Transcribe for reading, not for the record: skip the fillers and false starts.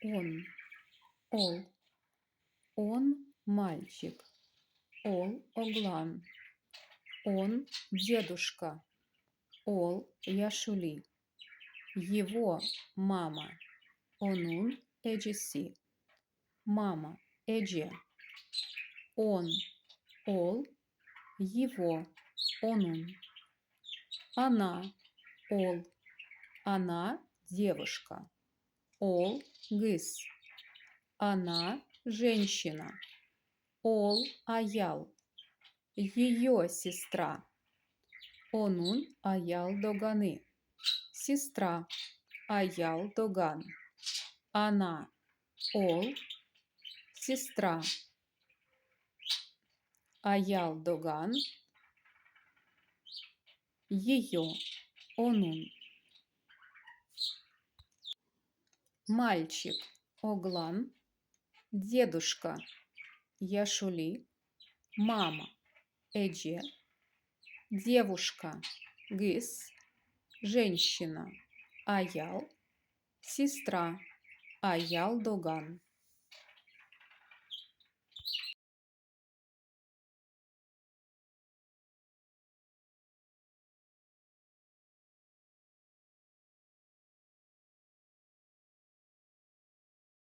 он, ол, он мальчик, ол оглан, он дедушка, ол яшули, его мама, onun ecesi, мама Эдже, он, ол, его, onun, она, ол, она девушка, ол кыз, она женщина, ол аял, ее сестра, onun аял доганы, сестра, аял доган, она, ол, сестра, аял доган, ее, onun, мальчик, оглан, дедушка, яшули, мама, Эдже, девушка, кыз, женщина, аял, сестра, аял доган.